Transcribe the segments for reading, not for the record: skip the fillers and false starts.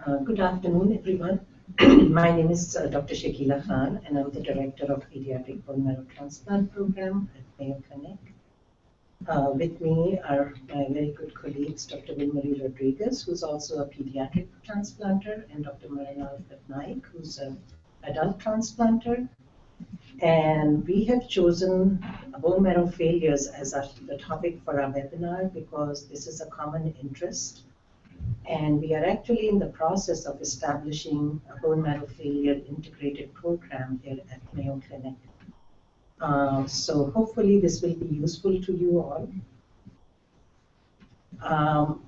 Good afternoon, everyone. My name is Dr. Shakila Khan, and I'm the Director of Pediatric Bone Marrow Transplant Program at Mayo Clinic. With me are my very good colleagues, Dr. Vilmarie Rodriguez, who's also a pediatric transplanter, and Dr. Mrinal Patnaik, who's an adult transplanter. And we have chosen bone marrow failures as the topic for our webinar because this is a common interest. And we are actually in the process of establishing a bone marrow failure integrated program here at Mayo Clinic. So hopefully this will be useful to you all.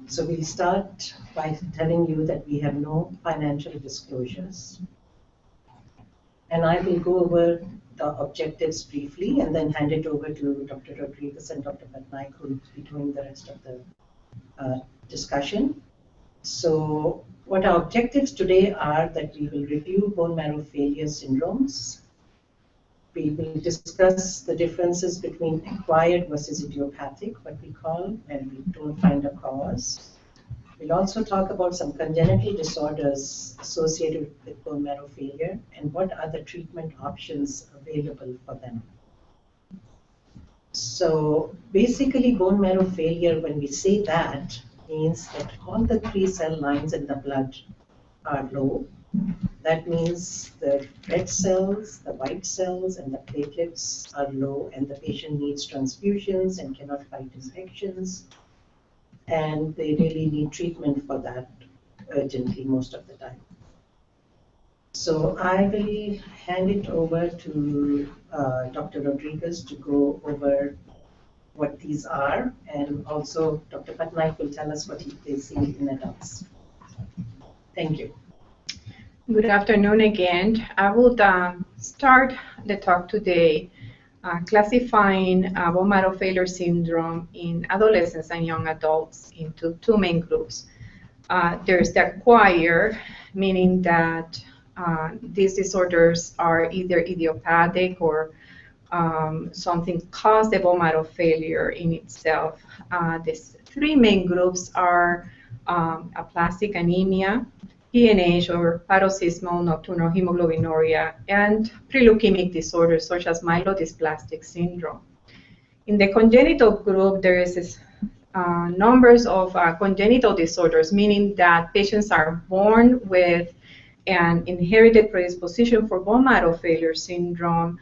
So we'll start by telling you that we have no financial disclosures. And I will go over the objectives briefly and then hand it over to Dr. Rodriguez and Dr. Patnaik, who will be doing the rest of the discussion. So what our objectives today are that we will review bone marrow failure syndromes. We will discuss the differences between acquired versus idiopathic, what we call when we don't find a cause. We'll also talk about some congenital disorders associated with bone marrow failure and what are the treatment options available for them. So basically bone marrow failure, when we say that, means that all the 3 cell lines in the blood are low. That means the red cells, the white cells, and the platelets are low, and the patient needs transfusions and cannot fight infections. And they really need treatment for that urgently most of the time. So I will hand it over to Dr. Rodriguez to go over what these are, and also Dr. Patnaik will tell us what they see in adults. Thank you. Good afternoon again. I will start the talk today classifying bone marrow failure syndrome in adolescents and young adults into 2 main groups. There's the acquired, meaning that these disorders are either idiopathic or something caused the bone marrow failure in itself. These 3 main groups are aplastic anemia, PNH or paroxysmal nocturnal hemoglobinuria, and preleukemic disorders such as myelodysplastic syndrome. In the congenital group, there is numbers of congenital disorders, meaning that patients are born with an inherited predisposition for bone marrow failure syndrome,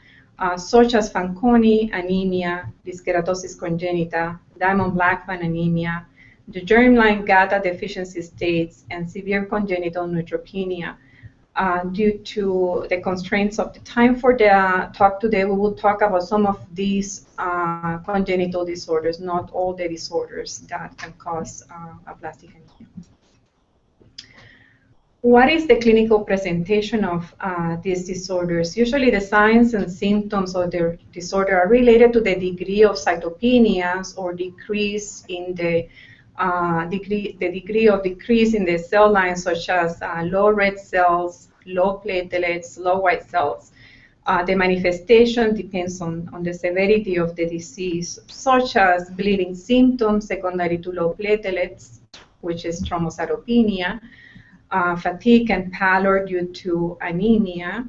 such as Fanconi anemia, Keratosis congenita, Diamond-Blackfan anemia, the germline GATA deficiency states, and severe congenital neutropenia. Due to the constraints of the time for the talk today, we will talk about some of these congenital disorders, not all the disorders that can cause aplastic anemia. What is the clinical presentation of these disorders? Usually the signs and symptoms of the disorder are related to the degree of cytopenias or decrease in the degree of decrease in the cell lines, such as low red cells, low platelets, low white cells. The manifestation depends on the severity of the disease, such as bleeding symptoms secondary to low platelets, which is thrombocytopenia, fatigue and pallor due to anemia,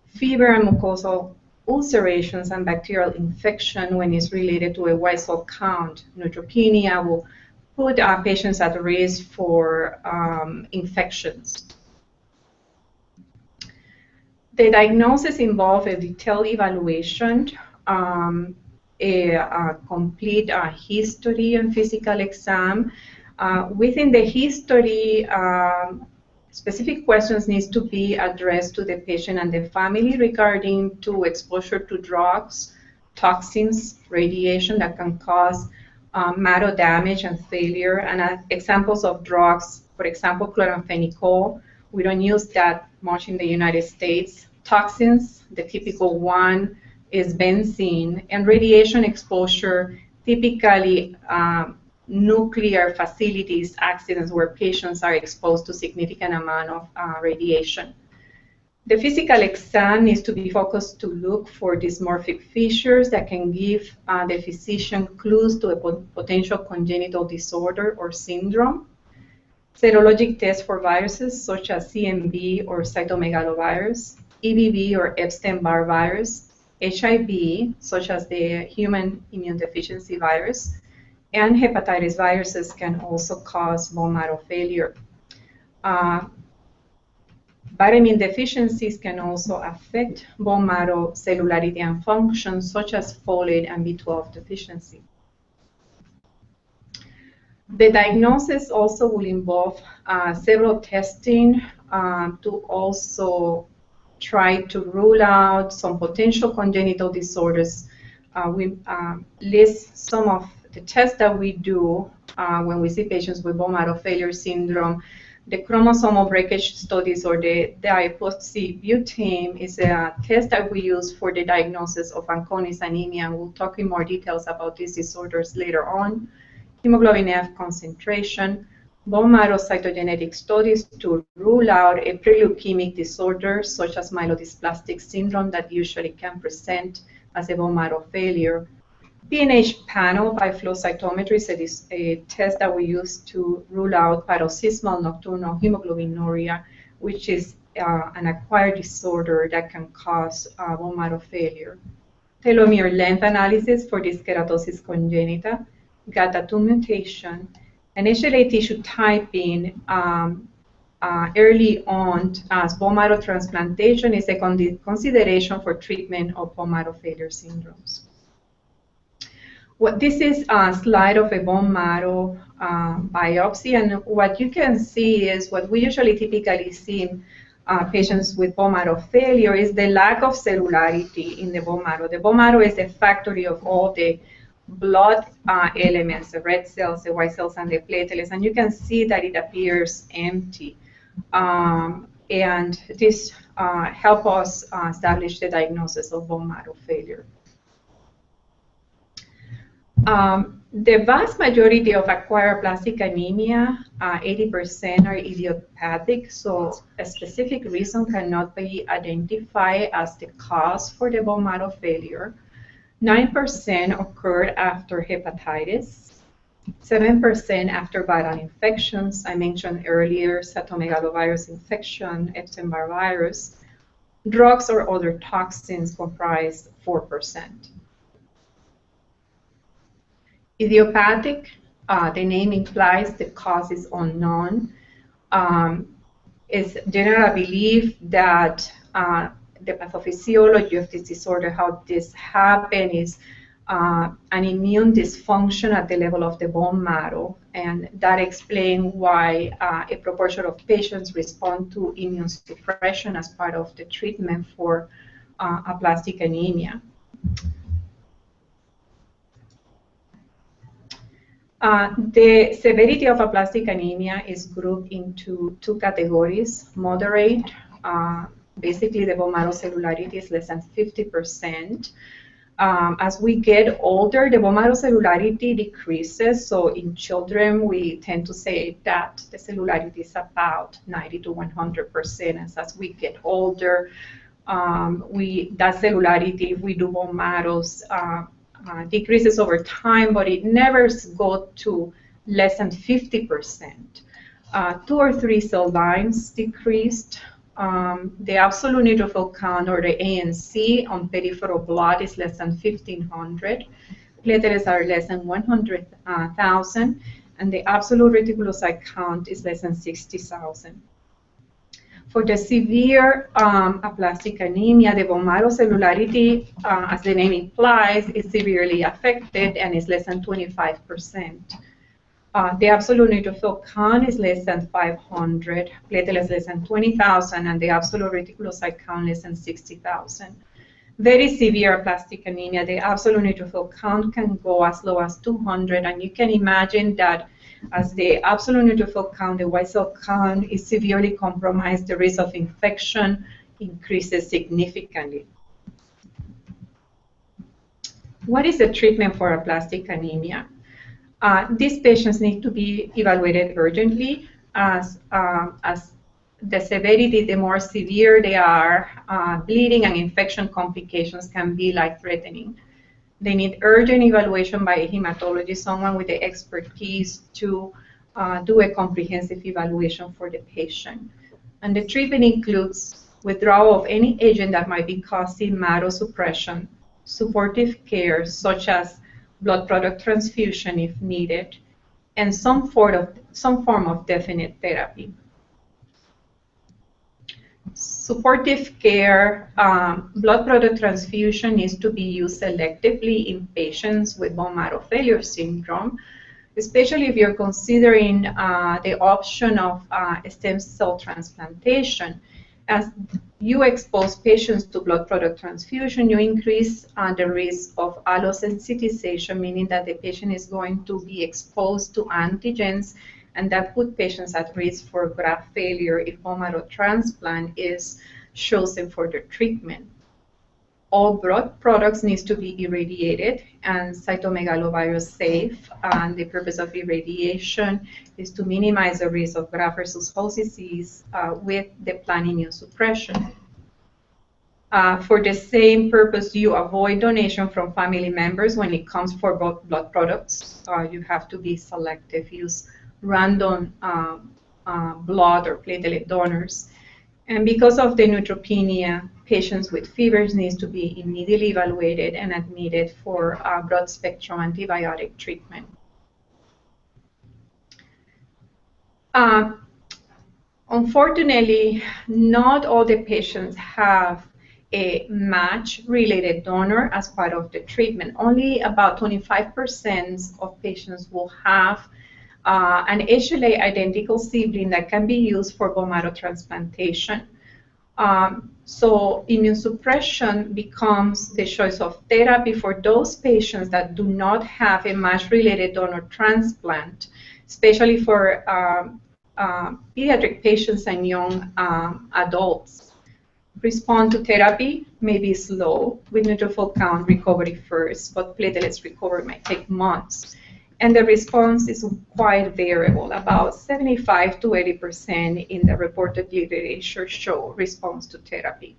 fever and mucosal ulcerations and bacterial infection when it's related to a white cell count. Neutropenia will put patients at risk for infections. The diagnosis involves a detailed evaluation, a complete history and physical exam. Within the history, specific questions need to be addressed to the patient and the family regarding to exposure to drugs, toxins, radiation that can cause marrow damage and failure. And examples of drugs, for example, chloramphenicol, we don't use that much in the United States. Toxins, the typical one is benzene, and radiation exposure, typically nuclear facilities, accidents where patients are exposed to significant amount of radiation. The physical exam needs to be focused to look for dysmorphic features that can give the physician clues to a potential congenital disorder or syndrome. serologic tests for viruses such as CMV or cytomegalovirus, EBV or Epstein-Barr virus, HIV, such as the human immune deficiency virus, and hepatitis viruses can also cause bone marrow failure. Vitamin deficiencies can also affect bone marrow cellularity and function, such as folate and B12 deficiency. The diagnosis also will involve several testing to also try to rule out some potential congenital disorders. We list some of the tests that we do when we see patients with bone marrow failure syndrome. The chromosomal breakage studies, or the diphosphobutane, is a test that we use for the diagnosis of Fanconi's anemia, and we'll talk in more details about these disorders later on. Hemoglobin F concentration, bone marrow cytogenetic studies to rule out a pre-leukemic disorder such as myelodysplastic syndrome that usually can present as a bone marrow failure. PNH panel by flow cytometry is a test that we use to rule out paroxysmal nocturnal hemoglobinuria, which is an acquired disorder that can cause bone marrow failure. Telomere length analysis for this keratosis congenita, GATA2 mutation, and HLA tissue typing early on as bone marrow transplantation is a consideration for treatment of bone marrow failure syndromes. This is a slide of a bone marrow biopsy, and what you can see is what we usually typically see in patients with bone marrow failure is the lack of cellularity in the bone marrow. The bone marrow is the factory of all the blood elements, the red cells, the white cells, and the platelets, and you can see that it appears empty. And this helps us establish the diagnosis of bone marrow failure. The vast majority of acquired aplastic anemia, 80%, are idiopathic, so a specific reason cannot be identified as the cause for the bone marrow failure. 9% occurred after hepatitis, 7% after viral infections. I mentioned earlier cytomegalovirus infection, Epstein-Barr virus. Drugs or other toxins comprised 4%. Idiopathic, the name implies the cause is unknown. It's generally believed that the pathophysiology of this disorder, how this happens, is an immune dysfunction at the level of the bone marrow, and that explains why a proportion of patients respond to immune suppression as part of the treatment for aplastic anemia. The severity of aplastic anemia is grouped into two categories: moderate, basically the bone marrow cellularity is less than 50%. As we get older, the bone marrow cellularity decreases. So in children, we tend to say that the cellularity is about 90 to 100%. As we get older, that cellularity, if we do bone marrows, decreases over time, but it never goes to less than 50%. 2 or 3 cell lines decreased. The absolute neutrophil count, or the ANC, on peripheral blood is less than 1,500. Platelets are less than 100,000, and the absolute reticulocyte count is less than 60,000. For the severe aplastic anemia, the bone marrow cellularity, as the name implies, is severely affected and is less than 25%. The absolute neutrophil count is less than 500, platelets less than 20,000, and the absolute reticulocyte count less than 60,000. Very severe aplastic anemia, the absolute neutrophil count can go as low as 200, and you can imagine that as the absolute neutrophil count, the white cell count, is severely compromised, the risk of infection increases significantly. What is the treatment for aplastic anemia? These patients need to be evaluated urgently as the severity, the more severe they are, bleeding and infection complications can be life-threatening. They need urgent evaluation by a hematologist, someone with the expertise to do a comprehensive evaluation for the patient. And the treatment includes withdrawal of any agent that might be causing marrow suppression, supportive care such as blood product transfusion if needed, and some form of definite therapy. Supportive care, blood product transfusion needs to be used selectively in patients with bone marrow failure syndrome, especially if you're considering the option of stem cell transplantation. As you expose patients to blood product transfusion, you increase the risk of allosensitization, meaning that the patient is going to be exposed to antigens, and that put patients at risk for graft failure if bone marrow transplant is chosen for the treatment. All blood products need to be irradiated and cytomegalovirus safe. And the purpose of irradiation is to minimize the risk of graft versus host disease with the planned immunosuppression. For the same purpose, you avoid donation from family members when it comes for blood products. You have to be selective, use random blood or platelet donors. And because of the neutropenia, patients with fevers need to be immediately evaluated and admitted for broad spectrum antibiotic treatment. Unfortunately, not all the patients have a match-related donor as part of the treatment. Only about 25% of patients will have an HLA identical sibling that can be used for bone marrow transplantation. So immunosuppression becomes the choice of therapy for those patients that do not have a match-related donor transplant, especially for pediatric patients and young adults. Respond to therapy may be slow with neutrophil count recovery first, but platelets recovery might take months. And the response is quite variable. About 75 to 80% in the reported literature show response to therapy.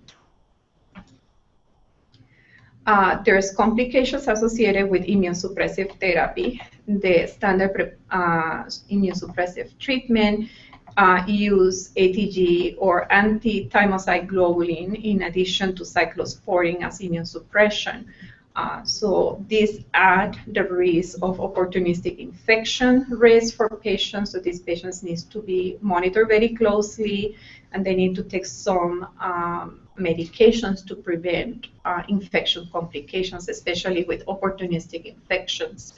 There's complications associated with immunosuppressive therapy. The standard immunosuppressive treatment use ATG or anti-thymocyte globulin in addition to cyclosporine as immunosuppression. So this add the risk of opportunistic infection risk for patients. So these patients need to be monitored very closely, and they need to take some medications to prevent infection complications, especially with opportunistic infections.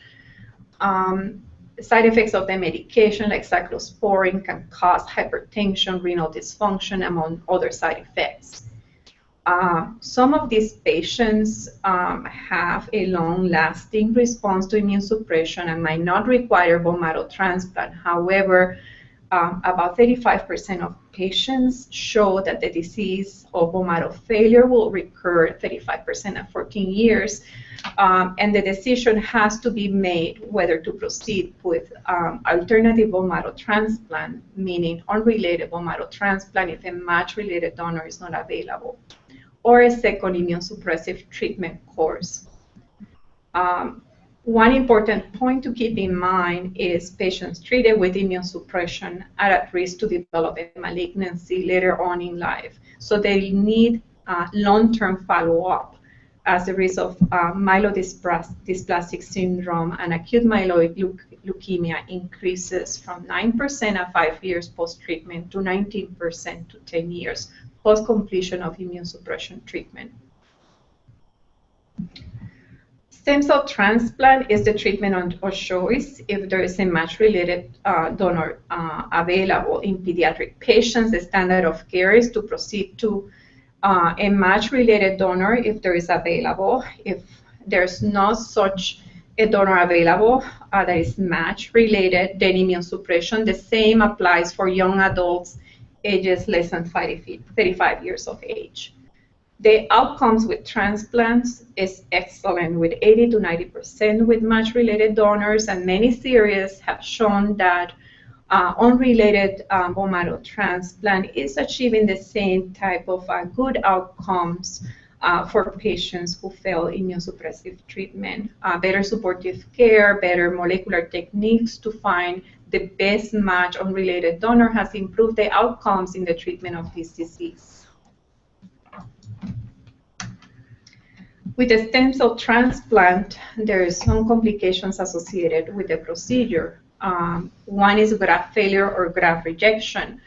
Side effects of the medication, like cyclosporine, can cause hypertension, renal dysfunction, among other side effects. Some of these patients have a long-lasting response to immune suppression and might not require bone marrow transplant. However, about 35% of patients show that the disease of bone marrow failure will recur 35% at 14 years. And the decision has to be made whether to proceed with alternative bone marrow transplant, meaning unrelated bone marrow transplant if a match-related donor is not available, or a second immunosuppressive treatment course. One important point to keep in mind is patients treated with immunosuppression are at risk to develop a malignancy later on in life. So they need long-term follow-up as the risk of myelodysplastic syndrome and acute myeloid leukemia increases from 9% at 5 years post-treatment to 19% to 10 years post-completion of immunosuppression treatment. Stem cell transplant is the treatment of choice if there is a match-related donor available. In pediatric patients, the standard of care is to proceed to a match-related donor if there is available. If there's not such a donor available that is match-related, then immunosuppression. The same applies for young adults ages less than 35 years of age. The outcomes with transplants is excellent, with 80 to 90% with match-related donors, and many series have shown that unrelated bone marrow transplant is achieving the same type of good outcomes for patients who fail immunosuppressive treatment. Better supportive care, better molecular techniques to find the best match unrelated donor has improved the outcomes in the treatment of this disease. With the stem cell transplant, there are some complications associated with the procedure. One is graft failure or graft rejection.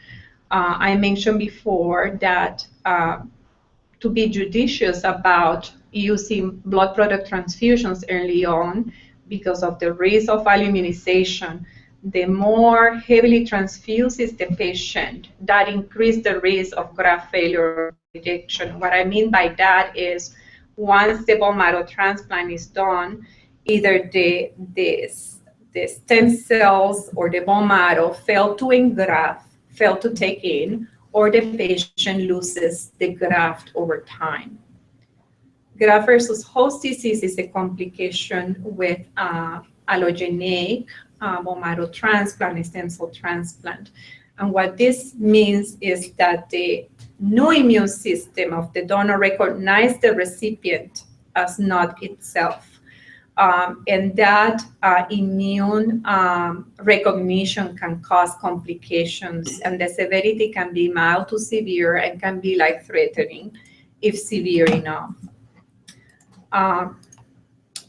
I mentioned before that to be judicious about using blood product transfusions early on because of the risk of immunization. The more heavily transfused is the patient, that increases the risk of graft failure or rejection. What I mean by that is once the bone marrow transplant is done, either the stem cells or the bone marrow fail to engraft, fail to take in, or the patient loses the graft over time. Graft versus host disease is a complication with allogeneic bone marrow transplant, stem cell transplant. And what this means is that the new immune system of the donor recognizes the recipient as not itself. And that immune recognition can cause complications, and the severity can be mild to severe and can be life-threatening if severe enough.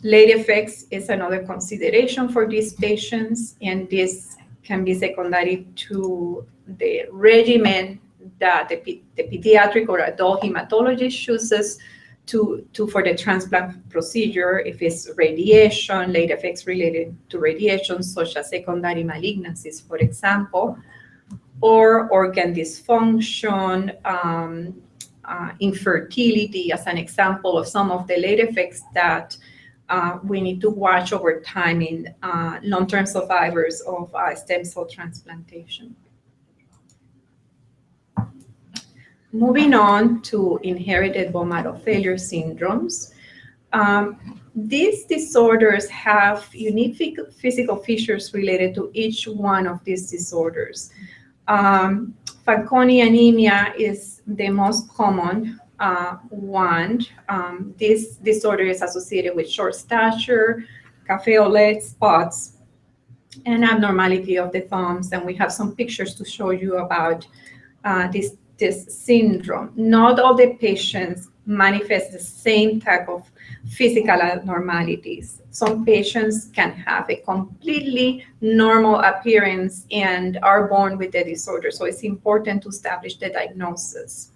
Late effects is another consideration for these patients, and this can be secondary to the regimen that the pediatric or adult hematologist chooses for the transplant procedure. If it's radiation, late effects related to radiation, such as secondary malignancies, for example, or organ dysfunction, infertility, as an example of some of the late effects that we need to watch over time in long-term survivors of stem cell transplantation. Moving on to inherited bone marrow failure syndromes. These disorders have unique physical features related to each one of these disorders. Fanconi anemia is the most common one. This disorder is associated with short stature, café au lait spots, and abnormality of the thumbs. And we have some pictures to show you about this syndrome. Not all the patients manifest the same type of physical abnormalities. Some patients can have a completely normal appearance and are born with the disorder. So it's important to establish the diagnosis.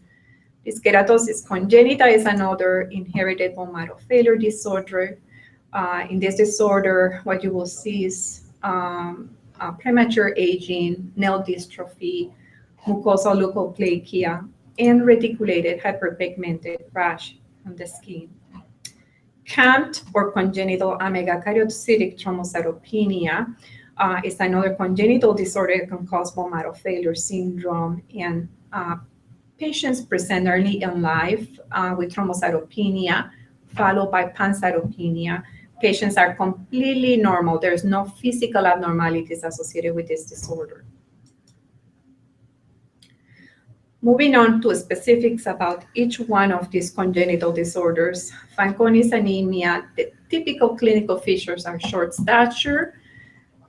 This keratosis congenita is another inherited bone marrow failure disorder. In this disorder, what you will see is premature aging, nail dystrophy, mucosal leukoplakia, and reticulated hyperpigmented rash on the skin. CAMT, or congenital amegakaryocytic thrombocytopenia, is another congenital disorder that can cause bone marrow failure syndrome, and patients present early in life with thrombocytopenia, followed by pancytopenia. Patients are completely normal. There's no physical abnormalities associated with this disorder. Moving on to specifics about each one of these congenital disorders. Fanconi's anemia, the typical clinical features are short stature,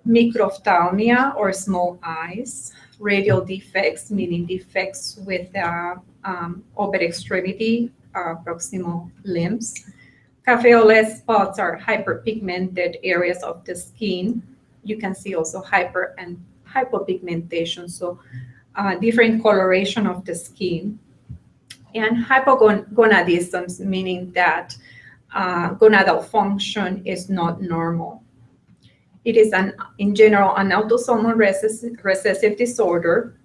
microphthalmia or small eyes, radial defects, meaning defects with upper extremity, proximal limbs. Café au lait spots are hyperpigmented areas of the skin. You can see also hyper and hypopigmentation, so different coloration of the skin. And hypogonadism, meaning that gonadal function is not normal. It is, in general, an autosomal recessive disorder.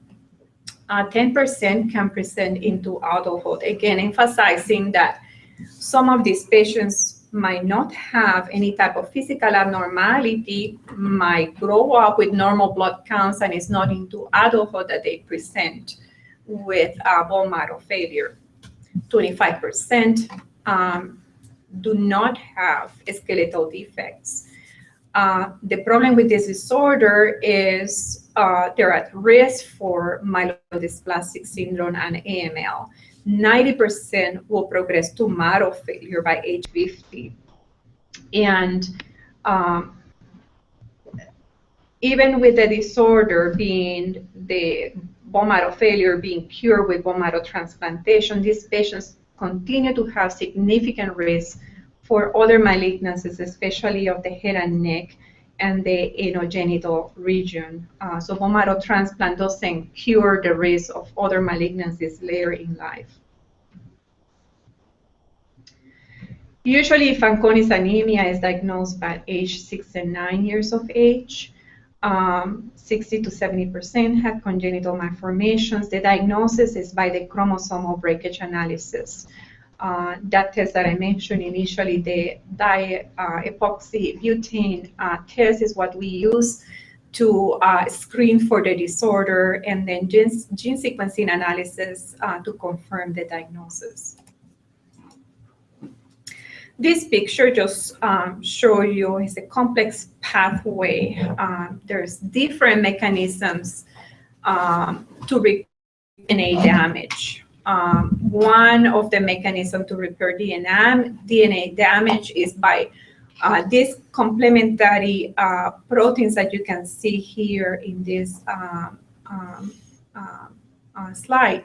10% can present into adulthood. Again, emphasizing that some of these patients might not have any type of physical abnormality, might grow up with normal blood counts, and it's not into adulthood that they present with bone marrow failure. 25% do not have skeletal defects. The problem with this disorder is they're at risk for myelodysplastic syndrome and AML. 90% will progress to marrow failure by age 50. And even with the disorder being the bone marrow failure being cured with bone marrow transplantation, these patients continue to have significant risk for other malignancies, especially of the head and neck and the anogenital region. So bone marrow transplant doesn't cure the risk of other malignancies later in life. Usually, Fanconi's anemia is diagnosed by age 6 and 9 years of age. 60 to 70% have congenital malformations. The diagnosis is by the chromosomal breakage analysis. That test that I mentioned initially, the epoxy butane test, is what we use to screen for the disorder, and then gene sequencing analysis to confirm the diagnosis. This picture just shows you is a complex pathway. There's different mechanisms to repair DNA damage. One of the mechanisms to repair DNA damage is by these complementary proteins that you can see here in this slide.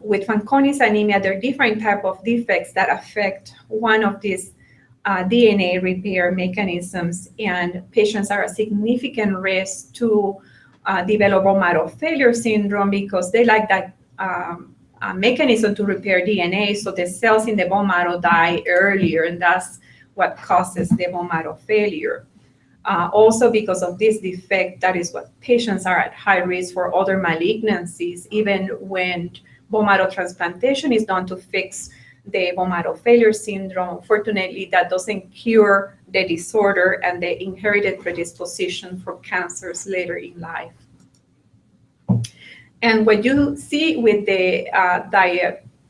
With Fanconi's anemia, there are different types of defects that affect one of these DNA repair mechanisms, and patients are at significant risk to develop bone marrow failure syndrome because they lack that mechanism to repair DNA, so the cells in the bone marrow die earlier, and that's what causes the bone marrow failure. Also, because of this defect, that is what patients are at high risk for other malignancies, even when bone marrow transplantation is done to fix the bone marrow failure syndrome. Fortunately, that doesn't cure the disorder and the inherited predisposition for cancers later in life. And what you see with the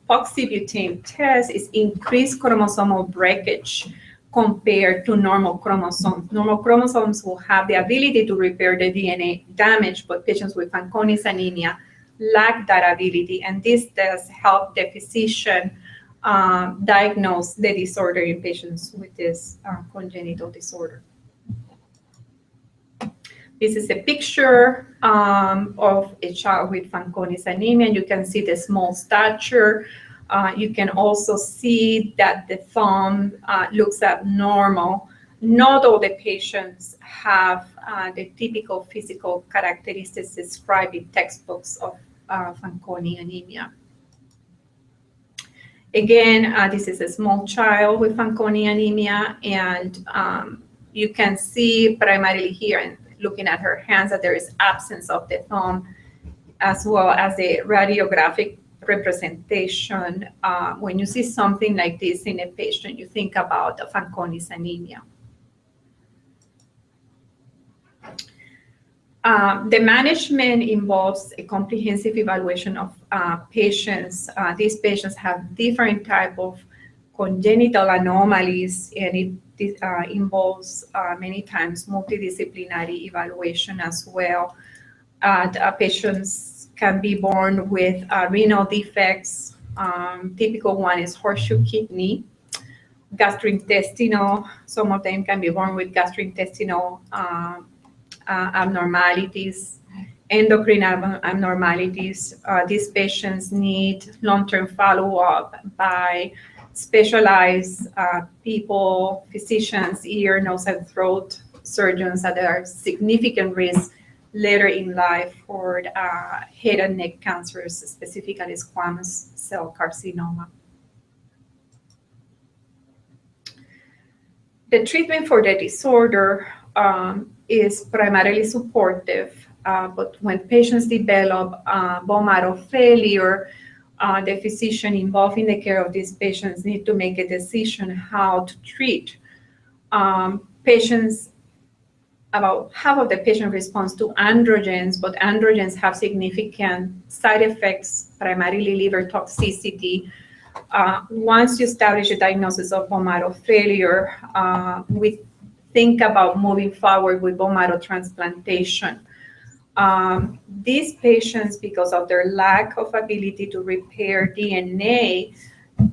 epoxybutane test is increased chromosomal breakage compared to normal chromosomes. Normal chromosomes will have the ability to repair the DNA damage, but patients with Fanconi's anemia lack that ability, and this does help the physician diagnose the disorder in patients with this congenital disorder. This is a picture of a child with Fanconi's anemia, and you can see the small stature. You can also see that the thumb looks abnormal. Not all the patients have the typical physical characteristics described in textbooks of Fanconi anemia. Again, this is a small child with Fanconi anemia, and you can see primarily here, and looking at her hands, that there is absence of the thumb, as well as the radiographic representation. When you see something like this in a patient, you think about Fanconi's anemia. The management involves a comprehensive evaluation of patients. These patients have different types of congenital anomalies, and it involves many times multidisciplinary evaluation as well. Patients can be born with renal defects. Typical one is horseshoe kidney, gastrointestinal. Some of them can be born with gastrointestinal abnormalities, endocrine abnormalities. These patients need long-term follow-up by specialized people, physicians, ear, nose, and throat surgeons that are significant risk later in life for head and neck cancers, specifically squamous cell carcinoma. The treatment for the disorder is primarily supportive, but when patients develop bone marrow failure, the physician involved in the care of these patients need to make a decision how to treat. Patients, about half of the patient responds to androgens, but androgens have significant side effects, primarily liver toxicity. Once you establish a diagnosis of bone marrow failure, we think about moving forward with bone marrow transplantation. These patients, because of their lack of ability to repair DNA,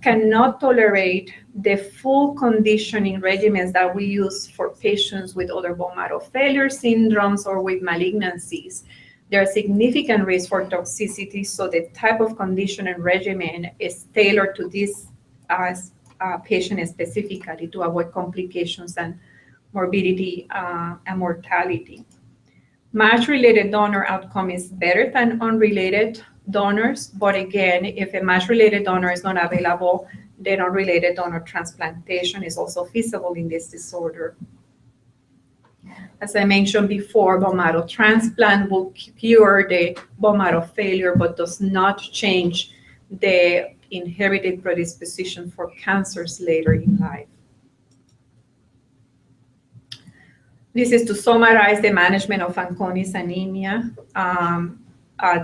cannot tolerate the full conditioning regimens that we use for patients with other bone marrow failure syndromes or with malignancies. There are significant risks for toxicity, so the type of conditioning regimen is tailored to this patient specifically to avoid complications and morbidity and mortality. Match-related donor outcome is better than unrelated donors, but again, if a match-related donor is not available, then unrelated donor transplantation is also feasible in this disorder. As I mentioned before, bone marrow transplant will cure the bone marrow failure, but does not change the inherited predisposition for cancers later in life. This is to summarize the management of Fanconi's anemia.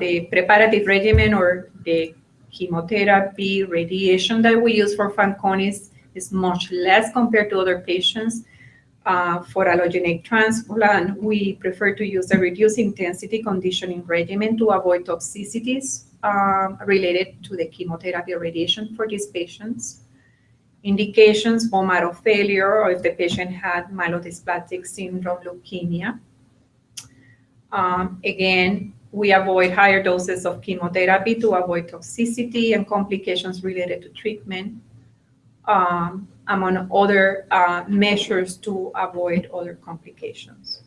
The preparative regimen or the chemotherapy, radiation that we use for Fanconi's is much less compared to other patients. For allogeneic transplant, we prefer to use a reduced intensity conditioning regimen to avoid toxicities related to the chemotherapy or radiation for these patients. Indications, bone marrow failure, or if the patient had myelodysplastic syndrome, leukemia. Again, we avoid higher doses of chemotherapy to avoid toxicity and complications related to treatment, among other measures to avoid other complications.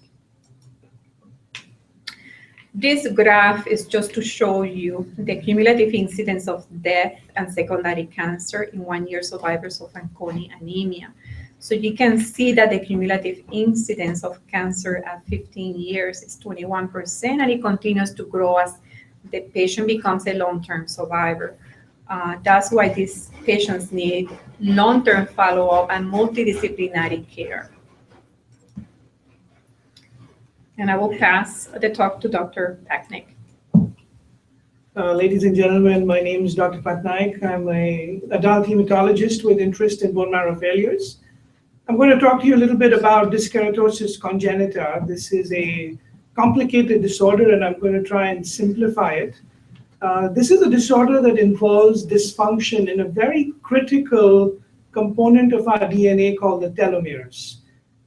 This graph is just to show you the cumulative incidence of death and secondary cancer in 1-year survivors of Fanconi anemia. So you can see that the cumulative incidence of cancer at 15 years is 21%, and it continues to grow as the patient becomes a long-term survivor. That's why these patients need long-term follow-up and multidisciplinary care. And I will pass the talk to Dr. Patnaik. Ladies and gentlemen, my name is Dr. Patnaik. I'm an adult hematologist with interest in bone marrow failures. I'm going to talk to you a little bit about keratosis congenita. This is a complicated disorder, and I'm going to try and simplify it. This is a disorder that involves dysfunction in a very critical component of our DNA called the telomeres.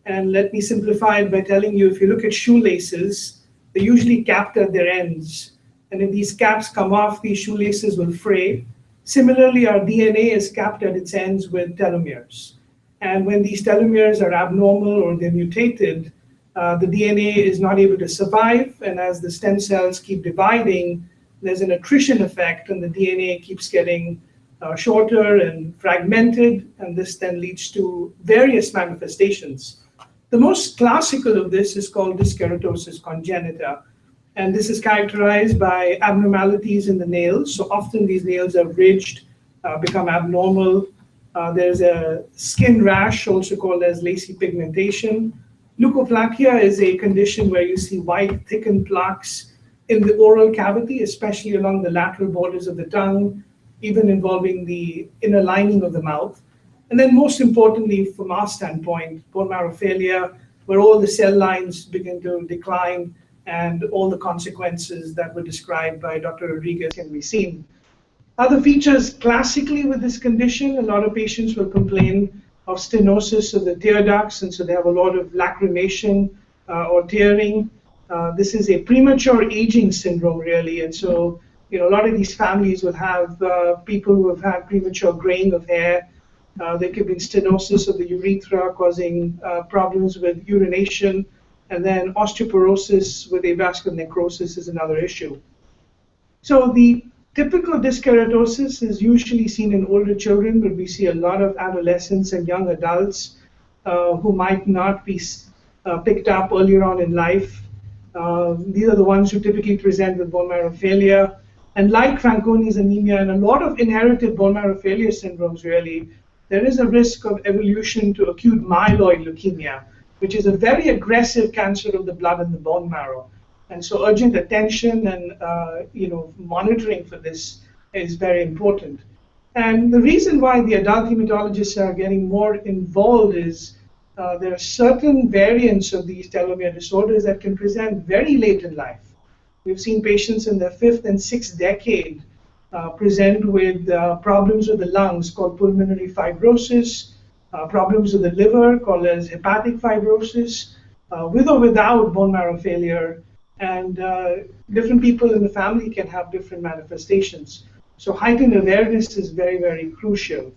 And let me simplify it by telling you, if you look at shoelaces, they're usually capped at their ends. And if these caps come off, these shoelaces will fray. Similarly, our DNA is capped at its ends with telomeres. And when these telomeres are abnormal or they're mutated, the DNA is not able to survive. And as the stem cells keep dividing, there's an attrition effect, and the DNA keeps getting shorter and fragmented. And this then leads to various manifestations. The most classical of this is called keratosis congenita. And this is characterized by abnormalities in the nails. So often these nails are ridged, become abnormal. There's a skin rash, also called as lacy pigmentation. Leukoplakia is a condition where you see white, thickened plaques in the oral cavity, especially along the lateral borders of the tongue, even involving the inner lining of the mouth. And then most importantly, from our standpoint, bone marrow failure, where all the cell lines begin to decline and all the consequences that were described by Dr. Rodriguez can be seen. Other features classically with this condition, a lot of patients will complain of stenosis of the tear ducts, and so they have a lot of lacrimation or tearing. This is a premature aging syndrome, really, and so a lot of these families will have people who have had premature graying of hair. There could be stenosis of the urethra causing problems with urination, and then osteoporosis with avascular necrosis is another issue. So the typical keratosis is usually seen in older children, but we see a lot of adolescents and young adults who might not be picked up earlier on in life. These are the ones who typically present with bone marrow failure. And like Fanconi's anemia and a lot of inherited bone marrow failure syndromes, really, there is a risk of evolution to acute myeloid leukemia, which is a very aggressive cancer of the blood and the bone marrow. And so urgent attention and monitoring for this is very important. And the reason why the adult hematologists are getting more involved is there are certain variants of these telomere disorders that can present very late in life. We've seen patients in their 5th and 6th decade present with problems with the lungs called pulmonary fibrosis, problems with the liver called as hepatic fibrosis, with or without bone marrow failure, and different people in the family can have different manifestations. So heightened awareness is very, very crucial.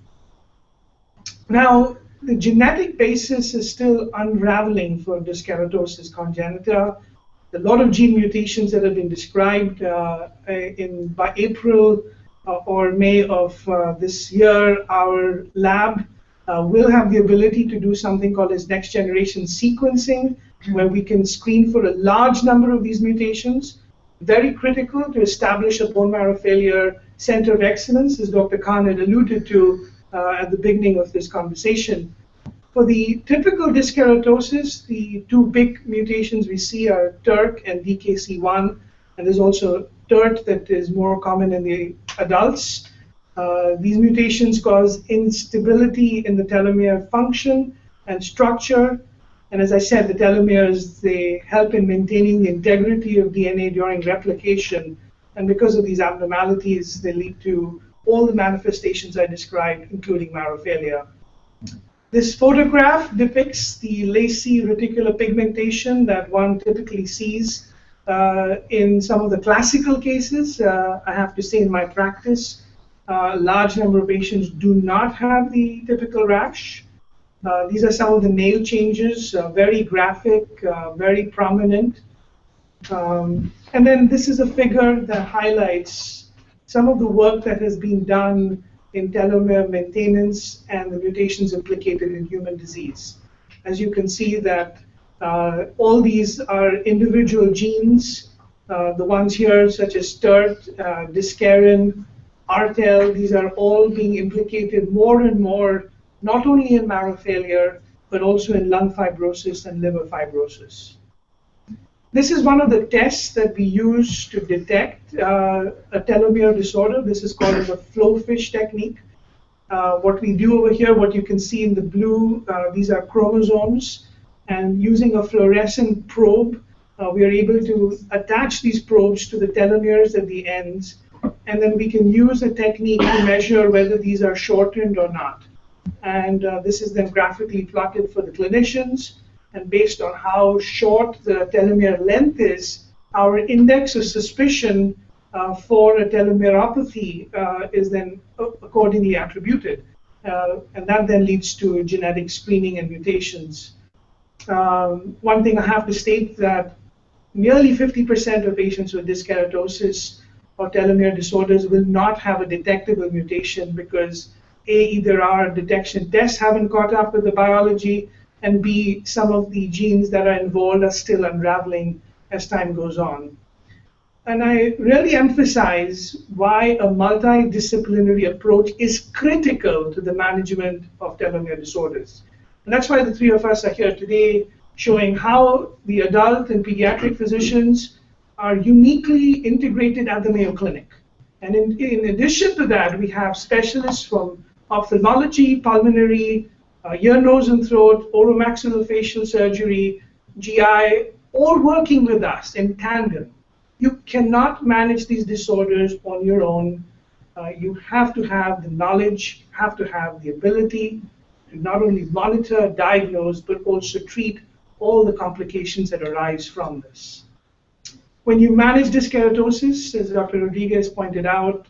Now, the genetic basis is still unraveling for this keratosis congenita. A lot of gene mutations that have been described by April or May of this year. Our lab will have the ability to do something called as next generation sequencing, where we can screen for a large number of these mutations. Very critical to establish a bone marrow failure center of excellence, as Dr. Khan had alluded to at the beginning of this conversation. For the typical dyskeratosis, the two big mutations we see are TERT and DKC1, and there's also TERT that is more common in the adults. These mutations cause instability in the telomere function and structure, and as I said, the telomeres, they help in maintaining the integrity of DNA during replication, and because of these abnormalities, they lead to all the manifestations I described, including marrow failure. This photograph depicts the lacy reticular pigmentation that one typically sees in some of the classical cases. I have to say in my practice, a large number of patients do not have the typical rash. These are some of the nail changes, very graphic, very prominent. And then this is a figure that highlights some of the work that has been done in telomere maintenance and the mutations implicated in human disease. As you can see that all these are individual genes. The ones here, such as TERT, discarin, ARTEL, these are all being implicated more and more, not only in marrow failure, but also in lung fibrosis and liver fibrosis. This is one of the tests that we use to detect a telomere disorder. This is called the flowfish technique. What we do over here, what you can see in the blue, these are chromosomes. And using a fluorescent probe, we are able to attach these probes to the telomeres at the ends. And then we can use a technique to measure whether these are shortened or not. And this is then graphically plotted for the clinicians. And based on how short the telomere length is, our index of suspicion for a telomeropathy is then accordingly attributed. And that then leads to genetic screening and mutations. One thing I have to state that nearly 50% of patients with dyskeratosis or telomere disorders will not have a detectable mutation because A, either our detection tests haven't caught up with the biology, and B, some of the genes that are involved are still unraveling as time goes on. And I really emphasize why a multidisciplinary approach is critical to the management of telomere disorders. And that's why the three of us are here today showing how the adult and pediatric physicians are uniquely integrated at the Mayo Clinic. And in addition to that, we have specialists from ophthalmology, pulmonary, ear, nose, and throat, oromaxillofacial surgery, GI, all working with us in tandem. You cannot manage these disorders on your own. You have to have the knowledge, have to have the ability to not only monitor, diagnose, but also treat all the complications that arise from this. When you manage dyskeratosis, as Dr. Rodriguez pointed out,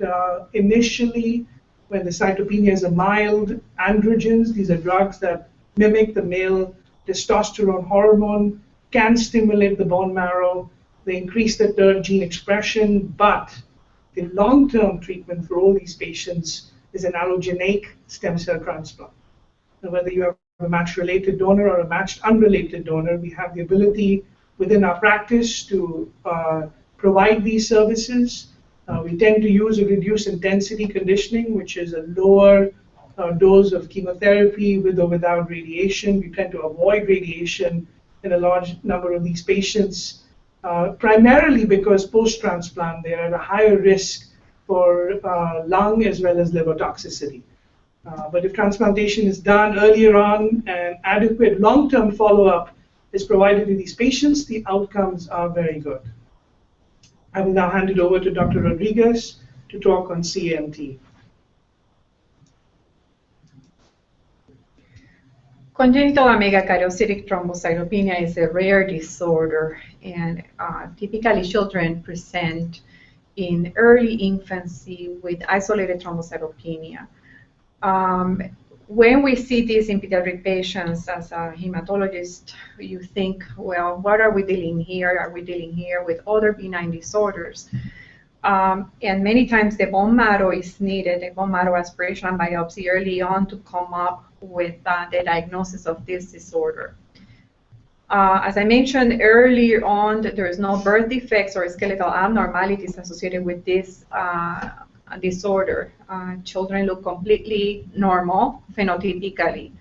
initially, when the cytopenias are mild, androgens, these are drugs that mimic the male testosterone hormone, can stimulate the bone marrow, they increase the TERT gene expression, but the long-term treatment for all these patients is an allogeneic stem cell transplant. Now, whether you have a match-related donor or a matched unrelated donor, we have the ability within our practice to provide these services. We tend to use a reduced intensity conditioning, which is a lower dose of chemotherapy with or without radiation. We tend to avoid radiation in a large number of these patients, primarily because post-transplant they are at a higher risk for lung as well as liver toxicity. But if transplantation is done earlier on and adequate long-term follow-up is provided to these patients, the outcomes are very good. I will now hand it over to Dr. Rodriguez to talk on CMT. Congenital megakaryocytic thrombocytopenia is a rare disorder, and typically children present in early infancy with isolated thrombocytopenia. When we see this in pediatric patients as a hematologist, you think, well, what are we dealing here? Are we dealing here with other benign disorders? And many times the bone marrow is needed, a bone marrow aspiration and biopsy early on to come up with the diagnosis of this disorder. As I mentioned earlier on, there is no birth defects or skeletal abnormalities associated with this disorder. Children look completely normal phenotypically.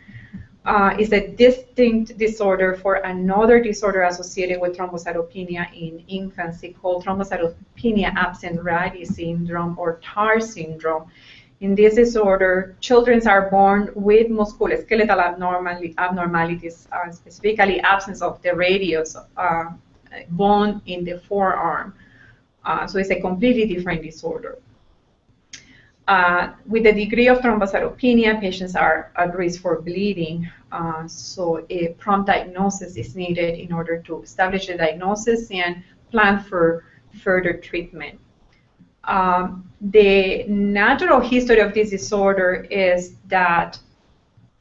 Is a distinct disorder for another disorder associated with thrombocytopenia in infancy called thrombocytopenia absent ready syndrome or TAR syndrome. In this disorder, children are born with musculoskeletal abnormalities, specifically absence of the radius bone in the forearm. So it's a completely different disorder. With the degree of thrombocytopenia, patients are at risk for bleeding, so a prompt diagnosis is needed in order to establish a diagnosis and plan for further treatment. The natural history of this disorder is that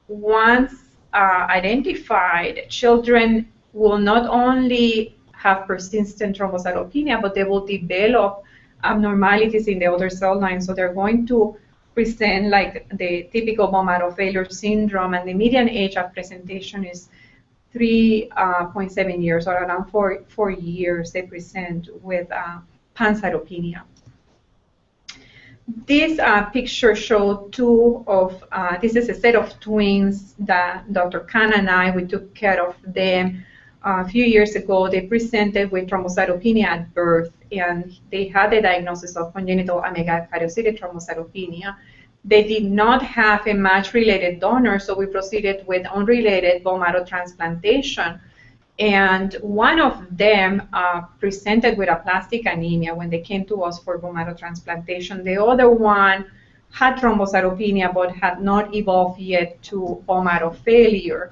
once identified, children will not only have persistent thrombocytopenia, but they will develop abnormalities in the other cell lines. So they're going to present like the typical bone marrow failure syndrome, and the median age of presentation is 3.7 years, or around 4 years they present with pancytopenia. This picture showed this is a set of twins that Dr. Khan and we took care of them a few years ago. They presented with thrombocytopenia at birth, and they had the diagnosis of congenital megakaryocytic thrombocytopenia. They did not have a match-related donor, so we proceeded with unrelated bone marrow transplantation. And one of them presented with aplastic anemia when they came to us for bone marrow transplantation. The other one had thrombocytopenia but had not evolved yet to bone marrow failure.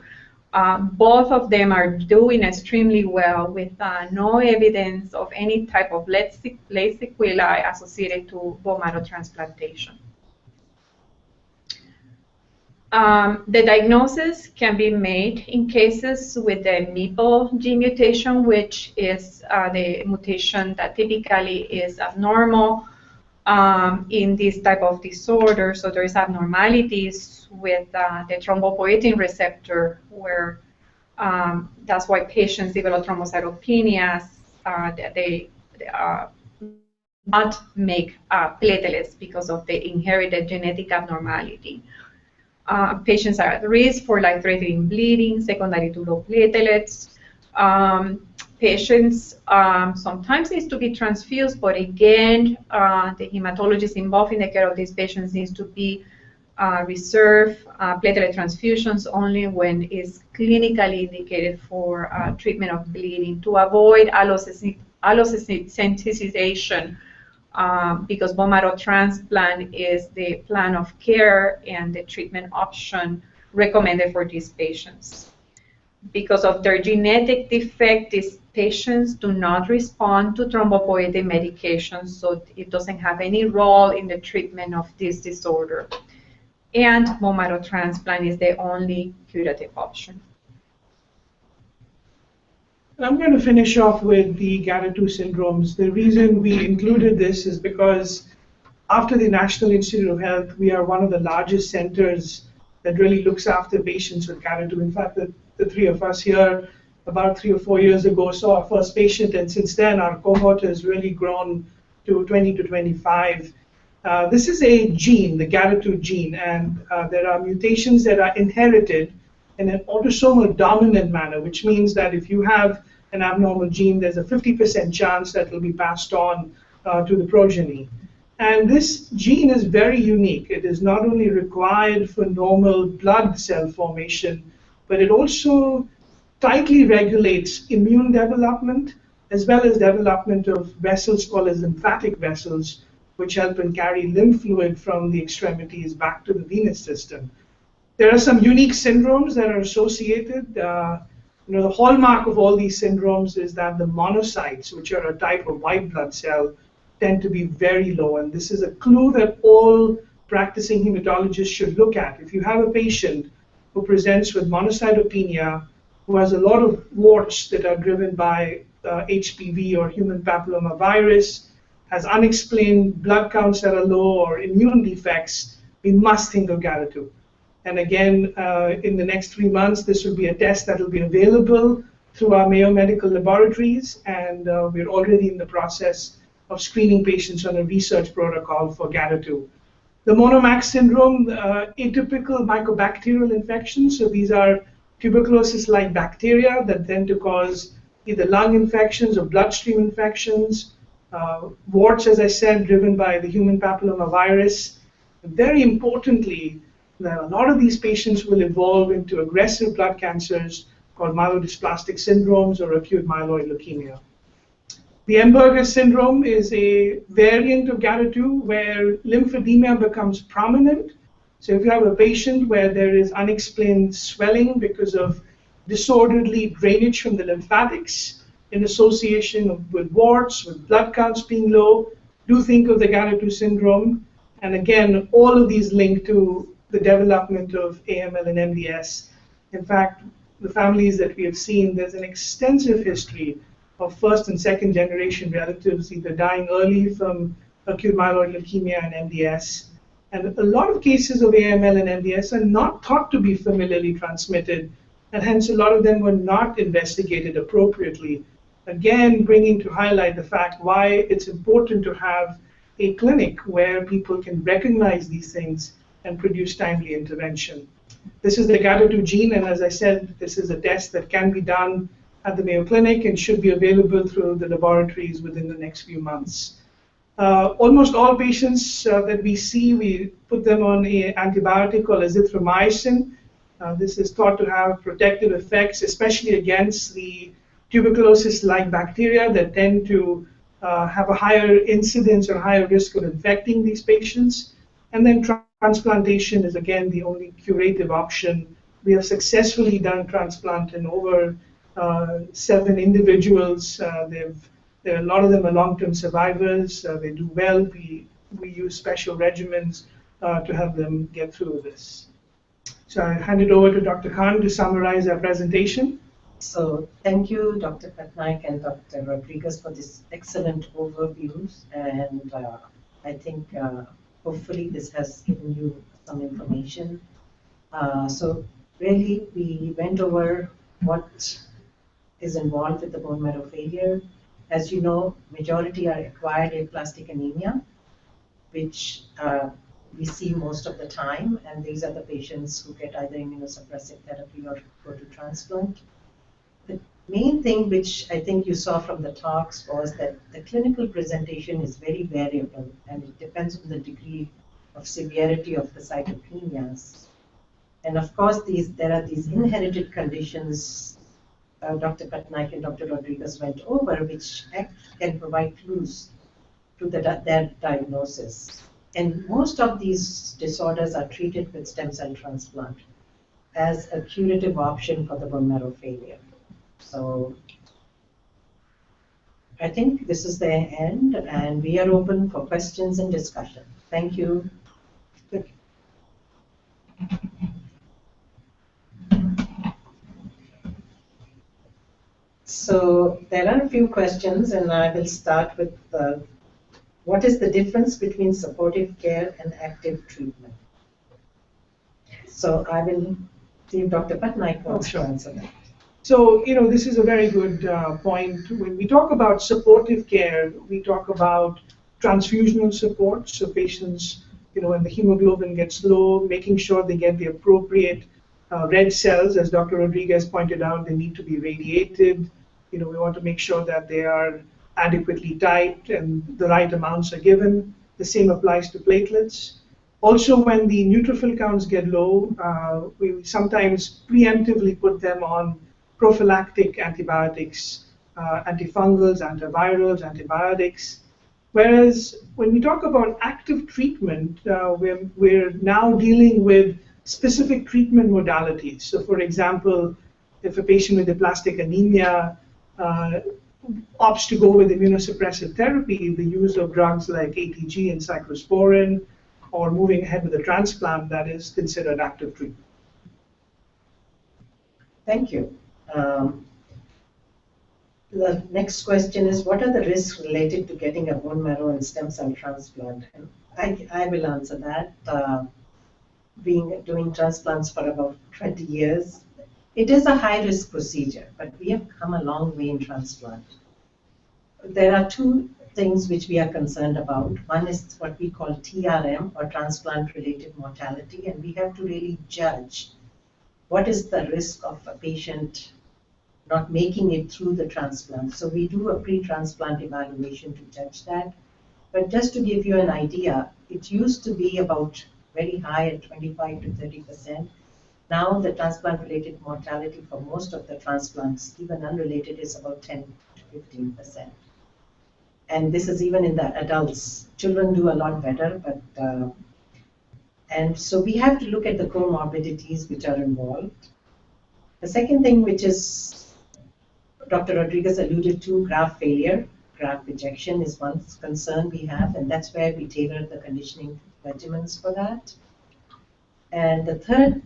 Both of them are doing extremely well with no evidence of any type of late sequelae associated to bone marrow transplantation. The diagnosis can be made in cases with the M.B.B.S gene mutation, which is the mutation that typically is abnormal in this type of disorder. So there is abnormalities with the thrombopoietin receptor, where that's why patients develop thrombocytopenias. They not make platelets because of the inherited genetic abnormality. Patients are at risk for life-threatening bleeding secondary to low platelets. Patients sometimes need to be transfused, but again, the hematologist involved in the care of these patients needs to be reserve platelet transfusions only when it's clinically indicated for treatment of bleeding to avoid allosensitization. Because bone marrow transplant is the plan of care and the treatment option recommended for these patients. Because of their genetic defect, these patients do not respond to thrombopoietin medications, so it doesn't have any role in the treatment of this disorder. And bone marrow transplant is the only curative option. I'm going to finish off with the GATA2 syndromes. The reason we included this is because after the National Institute of Health, we are one of the largest centers that really looks after patients with GATA2. In fact, the three of us here about 3 or 4 years ago saw our first patient, and since then our cohort has really grown to 20 to 25. This is a gene, the GATA2 gene, and there are mutations that are inherited in an autosomal dominant manner, which means that if you have an abnormal gene, there's a 50% chance that it will be passed on to the progeny. And this gene is very unique. It is not only required for normal blood cell formation, but it also tightly regulates immune development as well as development of vessels called as lymphatic vessels, which help and carry lymph fluid from the extremities back to the venous system. There are some unique syndromes that are associated. The hallmark of all these syndromes is that the monocytes, which are a type of white blood cell, tend to be very low. And this is a clue that all practicing hematologists should look at. If you have a patient who presents with monocytopenia, who has a lot of warts that are driven by HPV or human papillomavirus, has unexplained blood counts that are low or immune defects, we must think of Gata2. And again, in the next 3 months, this will be a test that will be available through our Mayo medical laboratories, and we're already in the process of screening patients on a research protocol for Gata2. The monomax syndrome, atypical mycobacterial infections, so these are tuberculosis-like bacteria that tend to cause either lung infections or bloodstream infections. Warts, as I said, driven by the human papillomavirus. Very importantly, a lot of these patients will evolve into aggressive blood cancers called myelodysplastic syndromes or acute myeloid leukemia. The M.B.B.S syndrome is a variant of Gata2 where lymphedema becomes prominent. So if you have a patient where there is unexplained swelling because of disorderly drainage from the lymphatics in association with warts, with blood counts being low, do think of the Gata2 syndrome. And again, all of these link to the development of AML and M.B.B.S. In fact, the families that we have seen, there's an extensive history of first and second generation relatives either dying early from acute myeloid leukemia and M.B.B.S. And a lot of cases of AML and M.B.B.S. are not thought to be familially transmitted, and hence a lot of them were not investigated appropriately. Again, bringing to highlight the fact why it's important to have a clinic where people can recognize these things and produce timely intervention. This is the Gata2 gene, and as I said, this is a test that can be done at the Mayo Clinic and should be available through the laboratories within the next few months. Almost all patients that we see, we put them on an antibiotic called azithromycin. This is thought to have protective effects, especially against the tuberculosis-like bacteria that tend to have a higher incidence or higher risk of infecting these patients. And then transplantation is, again, the only curative option. We have successfully done transplant in over 7 individuals. A lot of them are long-term survivors. They do well. We use special regimens to help them get through this. So I hand it over to Dr. Khan to summarize our presentation. So thank you, Dr. Patnaik and Dr. Rodriguez, for this excellent overviews. And I think hopefully this has given you some information. So really, we went over what is involved with the bone marrow failure. As you know, majority are acquired aplastic anemia, which we see most of the time, and these are the patients who get either immunosuppressive therapy or go to transplant. The main thing which I think you saw from the talks was that the clinical presentation is very variable, and it depends on the degree of severity of the cytopenias. And of course, there are these inherited conditions Dr. Patnaik and Dr. Rodriguez went over, which can provide clues to their diagnosis. And most of these disorders are treated with stem cell transplant as a curative option for the bone marrow failure. So I think this is the end, and we are open for questions and discussion. Thank you. So there are a few questions, and I will start with what is the difference between supportive care and active treatment? So I will see if Dr. Patnaik wants to answer that. So, this is a very good point. When we talk about supportive care, we talk about transfusional support. So patients, when the hemoglobin gets low, making sure they get the appropriate red cells. As Dr. Rodriguez pointed out, they need to be radiated. We want to make sure that they are adequately tight and the right amounts are given. The same applies to platelets. Also, when the neutrophil counts get low, we sometimes preemptively put them on prophylactic antibiotics, antifungals, antivirals, antibiotics. Whereas when we talk about active treatment, we're now dealing with specific treatment modalities. So for example, if a patient with aplastic anemia opts to go with immunosuppressive therapy, the use of drugs like ATG and cyclosporin, or moving ahead with a transplant, that is considered active treatment. Thank you. The next question is, what are the risks related to getting a bone marrow and stem cell transplant? And I will answer that. Doing transplants for about 20 years, it is a high-risk procedure, but we have come a long way in transplant. There are two things which we are concerned about. One is what we call TRM, or transplant-related mortality, and we have to really judge what is the risk of a patient not making it through the transplant. So we do a pre-transplant evaluation to judge that. But just to give you an idea, it used to be about very high at 25 to 30%. Now the transplant-related mortality for most of the transplants, even unrelated, is about 10 to 15%. And this is even in the adults. Children do a lot better, but and so we have to look at the comorbidities which are involved. The second thing, which is Dr. Rodriguez alluded to, graft failure, graft rejection is one concern we have, and that's where we tailor the conditioning regimens for that. And the third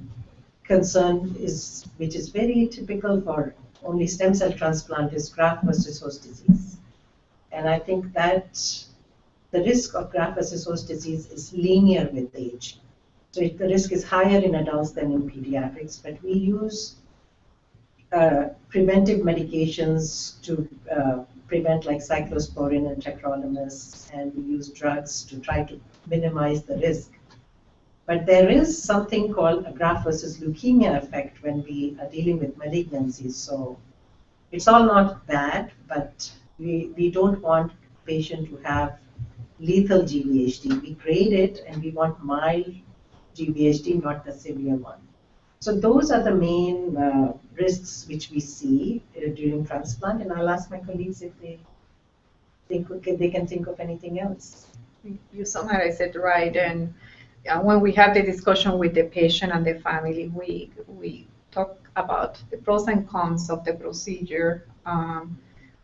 concern is, which is very typical for only stem cell transplant, is graft versus host disease. And I think that the risk of graft versus host disease is linear with age. So the risk is higher in adults than in pediatrics, but we use preventive medications to prevent, like cyclosporin and tacrolimus, and we use drugs to try to minimize the risk. But there is something called a graft versus leukemia effect when we are dealing with malignancies. So it's all not bad, but we don't want patient to have lethal GVHD. We grade it, and we want mild GVHD, not the severe one. So those are the main risks which we see during transplant, and I'll ask my colleagues if they can think of anything else. You summarized it right, and when we have the discussion with the patient and the family, we talk about the pros and cons of the procedure.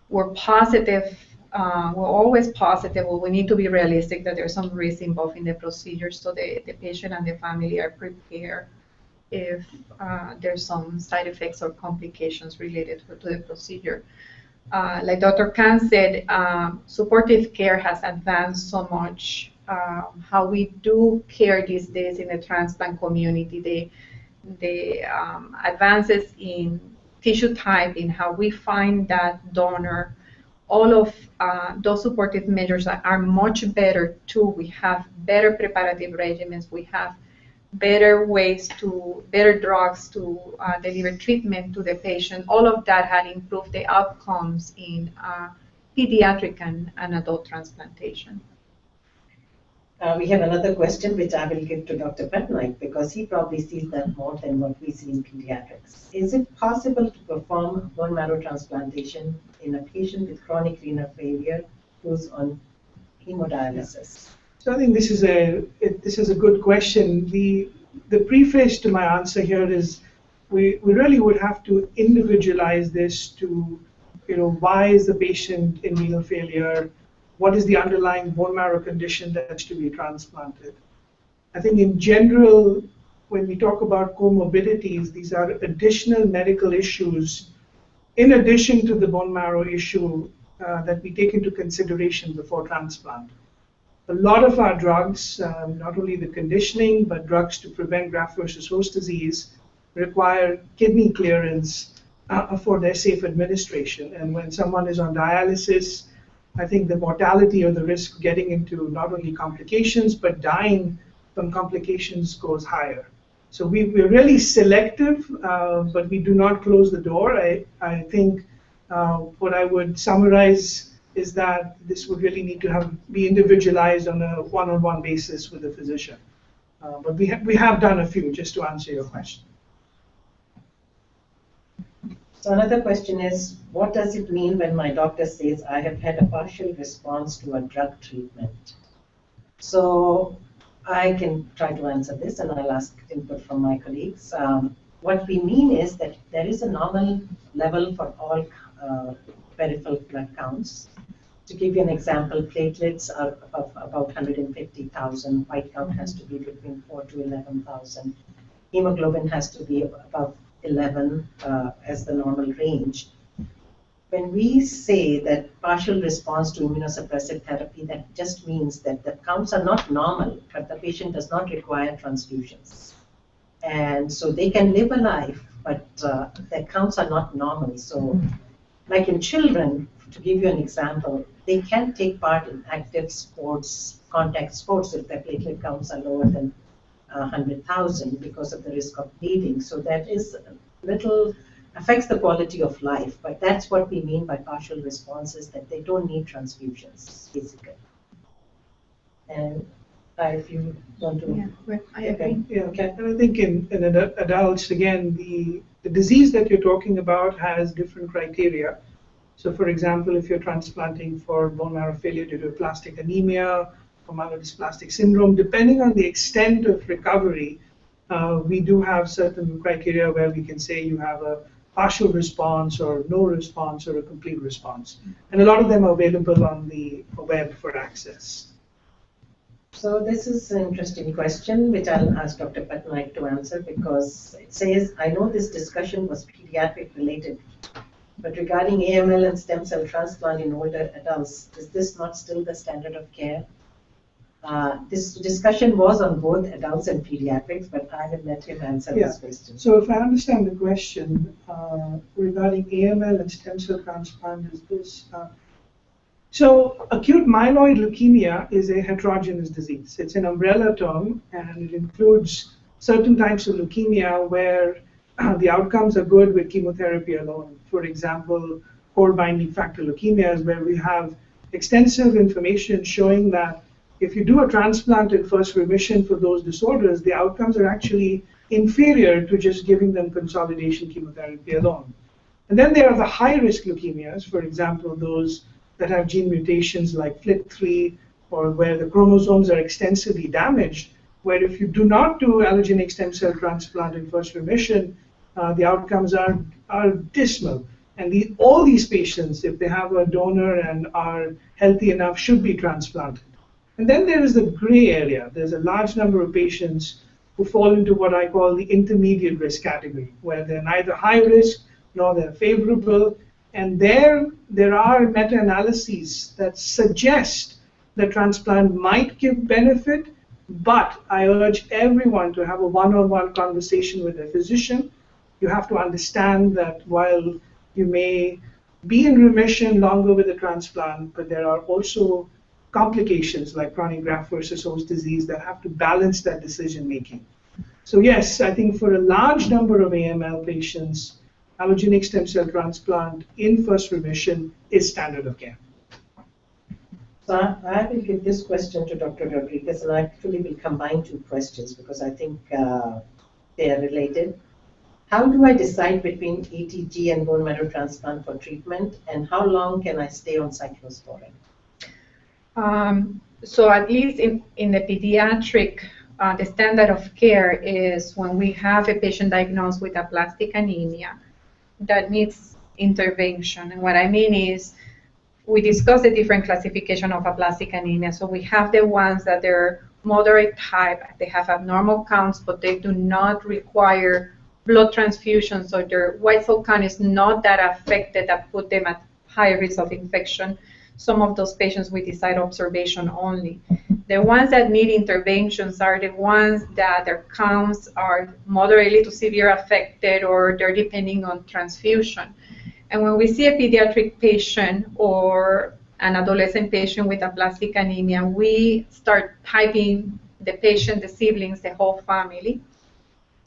We're positive. We're always positive. Well, we need to be realistic that there's some risk involved in the procedure, so the patient and the family are prepared if there's some side effects or complications related to the procedure. Like Dr. Khan said, supportive care has advanced so much. How we do care these days in the transplant community, the advances in tissue type, in how we find that donor, all of those supportive measures are much better too. We have better preparative regimens. We have better ways better drugs to deliver treatment to the patient. All of that had improved the outcomes in pediatric and adult transplantation. We have another question which I will give to Dr. Patnaik, because he probably sees that more than what we see in pediatrics. Is it possible to perform bone marrow transplantation in a patient with chronic renal failure who's on hemodialysis? So I think this is a good question. The preface to my answer here is we really would have to individualize this to, why is the patient in renal failure? What is the underlying bone marrow condition that's to be transplanted? I think in general, when we talk about comorbidities, these are additional medical issues in addition to the bone marrow issue that we take into consideration before transplant. A lot of our drugs, not only the conditioning, but drugs to prevent graft versus host disease, require kidney clearance for their safe administration. And when someone is on dialysis, I think the mortality or the risk of getting into not only complications, but dying from complications goes higher. So we're really selective, but we do not close the door. I think what I would summarize is that this would really need to be individualized on a one-on-one basis with the physician. But we have done a few, just to answer your question. So another question is, what does it mean when my doctor says I have had a partial response to a drug treatment? So I can try to answer this, and I'll ask input from my colleagues. What we mean is that there is a normal level for all peripheral blood counts. To give you an example, platelets are of about 150,000. White count has to be between 4 to 11,000. Hemoglobin has to be above 11 as the normal range. When we say that partial response to immunosuppressive therapy, that just means that the counts are not normal, but the patient does not require transfusions. And so they can live a life, but their counts are not normal. So like in children, to give you an example, they can take part in active sports, contact sports, if their platelet counts are lower than 100,000 because of the risk of bleeding. So that is affects the quality of life, but that's what we mean by partial responses, that they don't need transfusions, basically. And if you want to... Yeah, well, I agree. Yeah, okay. And I think in adults, again, the disease that you're talking about has different criteria. So for example, if you're transplanting for bone marrow failure due to aplastic anemia or myelodysplastic syndrome, depending on the extent of recovery, we do have certain criteria where we can say you have a partial response or no response or a complete response. And a lot of them are available on the web for access. So this is an interesting question, which I'll ask Dr. Patnaik to answer, because it says, I know this discussion was pediatric related, but regarding AML and stem cell transplant in older adults, is this not still the standard of care? This discussion was on both adults and pediatrics, but I will let him answer this question. So if I understand the question regarding AML and stem cell transplant, is this... So acute myeloid leukemia is a heterogeneous disease. It's an umbrella term, and it includes certain types of leukemia where the outcomes are good with chemotherapy alone. For example, core binding factor leukemias, where we have extensive information showing that if you do a transplant in first remission for those disorders, the outcomes are actually inferior to just giving them consolidation chemotherapy alone. And then there are the high-risk leukemias, for example, those that have gene mutations like FLT3, or where the chromosomes are extensively damaged, where if you do not do allogeneic stem cell transplant in first remission, the outcomes are dismal. And all these patients, if they have a donor and are healthy enough, should be transplanted. And then there is the gray area. There's a large number of patients who fall into what I call the intermediate risk category, where they're neither high risk nor they're favorable. And there are meta-analyses that suggest that transplant might give benefit, but I urge everyone to have a one-on-one conversation with a physician. You have to understand that while you may be in remission longer with a transplant, but there are also complications like chronic graft versus host disease that have to balance that decision making. So yes, I think for a large number of AML patients, allogeneic stem cell transplant in first remission is standard of care. So I will give this question to Dr. Rodriguez, and I actually will combine two questions because I think they are related. How do I decide between ETG and bone marrow transplant for treatment, and how long can I stay on cyclosporine? So at least in the pediatric, the standard of care is when we have a patient diagnosed with aplastic anemia that needs intervention. And what I mean is, we discussed the different classification of aplastic anemia. So we have the ones that they're moderate type, they have abnormal counts, but they do not require blood transfusions, or their white cell count is not that affected that put them at high risk of infection. Some of those patients we decide observation only. The ones that need interventions are the ones that their counts are moderately to severe affected, or they're depending on transfusion. And when we see a pediatric patient or an adolescent patient with aplastic anemia, we start typing the patient, the siblings, the whole family.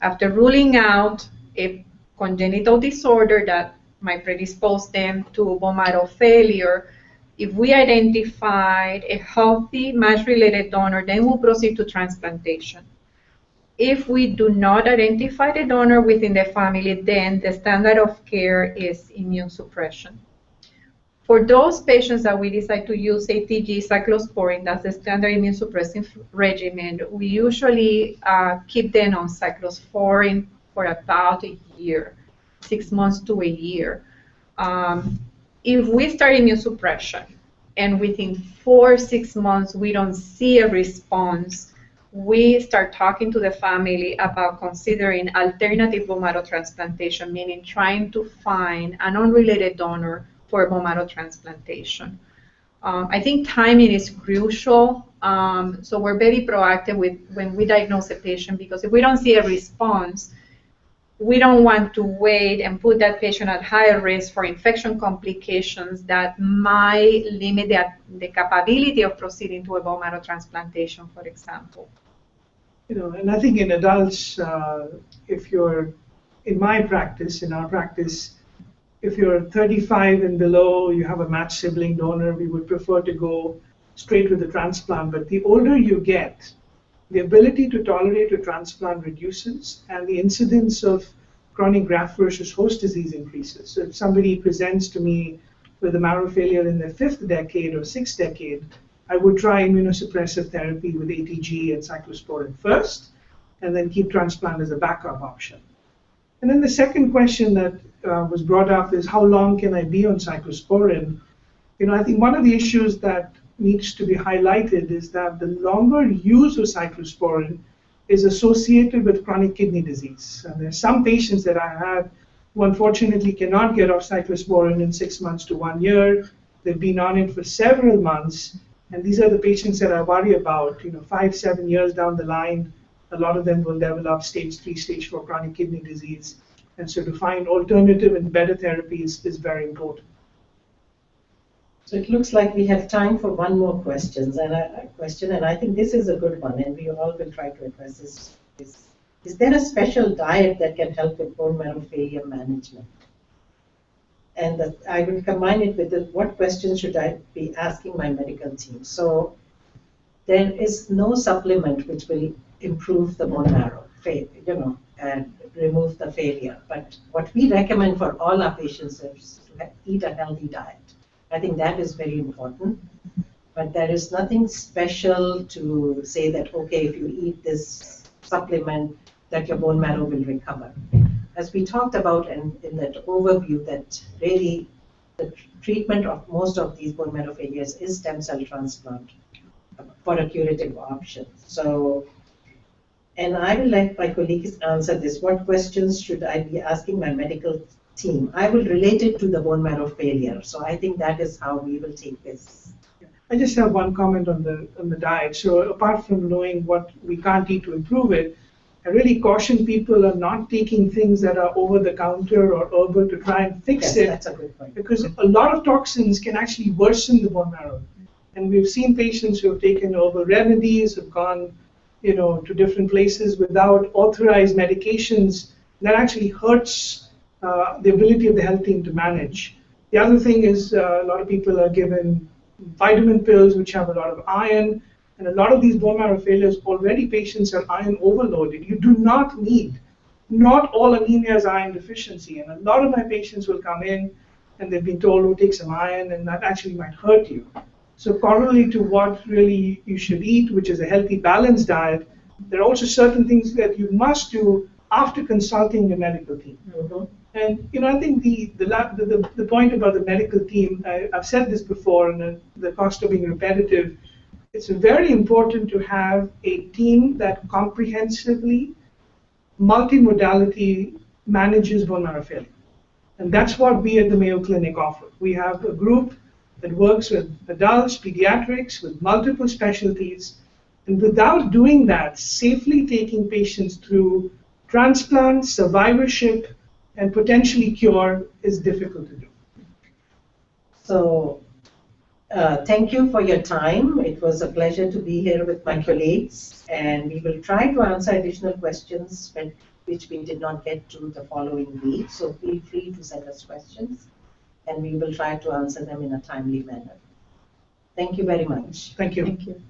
After ruling out a congenital disorder that might predispose them to bone marrow failure, if we identified a healthy match-related donor, then we'll proceed to transplantation. If we do not identify the donor within the family, then the standard of care is immune suppression. For those patients that we decide to use ATG cyclosporin, that's the standard immune suppressive regimen, we usually keep them on cyclosporin for about a year, 6 months to a year. If we start immune suppression and within 4 or 6 months we don't see a response, we start talking to the family about considering alternative bone marrow transplantation, meaning trying to find an unrelated donor for bone marrow transplantation. I think timing is crucial, so we're very proactive when we diagnose a patient, because if we don't see a response, we don't want to wait and put that patient at higher risk for infection complications that might limit the capability of proceeding to a bone marrow transplantation, for example. And I think in adults, if you're, in our practice, if you're 35 and below, you have a matched sibling donor, we would prefer to go straight with the transplant. But the older you get, the ability to tolerate a transplant reduces, and the incidence of chronic graft versus host disease increases. So if somebody presents to me with a marrow failure in their 5th decade or 6th decade, I would try immunosuppressive therapy with ATG and cyclosporin first, and then keep transplant as a backup option. And then the second question that was brought up is, how long can I be on cyclosporin? I think one of the issues that needs to be highlighted is that the longer use of cyclosporin is associated with chronic kidney disease. And there's some patients that I have who unfortunately cannot get off cyclosporin in 6 months to 1 year. They've been on it for several months. And these are the patients that I worry about. 5, 7 years down the line, a lot of them will develop stage 3, stage 4 chronic kidney disease. And so to find alternative and better therapies is very important. So it looks like we have time for one more question, and I think this is a good one, and we all will try to address this. Is there a special diet that can help with bone marrow failure management? And I will combine it with what questions should I be asking my medical team? So there is no supplement which will improve the bone marrow, and remove the failure. But what we recommend for all our patients is to eat a healthy diet. I think that is very important. But there is nothing special to say that, okay, if you eat this supplement, that your bone marrow will recover. As we talked about in that overview, that really the treatment of most of these bone marrow failures is stem cell transplant for a curative option. So, and I will let my colleagues answer this. What questions should I be asking my medical team? I will relate it to the bone marrow failure. So I think that is how we will take this. I just have one comment on the diet. So apart from knowing what we can't eat to improve it, I really caution people on not taking things that are over the counter or herbal to try and fix it. That's a good point. Because a lot of toxins can actually worsen the bone marrow. And we've seen patients who have taken herbal remedies, have gone to different places without authorized medications. That actually hurts the ability of the health team to manage. The other thing is a lot of people are given vitamin pills which have a lot of iron, and a lot of these bone marrow failures, already patients are iron overloaded. You do not need, not all anemia is iron deficiency, and a lot of my patients will come in and they've been told, oh, take some iron, and that actually might hurt you. So correlated to what really you should eat, which is a healthy, balanced diet, there are also certain things that you must do after consulting your medical team. Mm-hmm. And I think the point about the medical team, I've said this before, and the cost of being repetitive, it's very important to have a team that comprehensively, multimodality manages bone marrow failure. And that's what we at the Mayo Clinic offer. We have a group that works with adults, pediatrics, with multiple specialties. And without doing that, safely taking patients through transplant, survivorship, and potentially cure is difficult to do. So thank you for your time. It was a pleasure to be here with my colleagues, and we will try to answer additional questions which we did not get to the following week. So feel free to send us questions, and we will try to answer them in a timely manner. Thank you very much. Thank you. Thank you.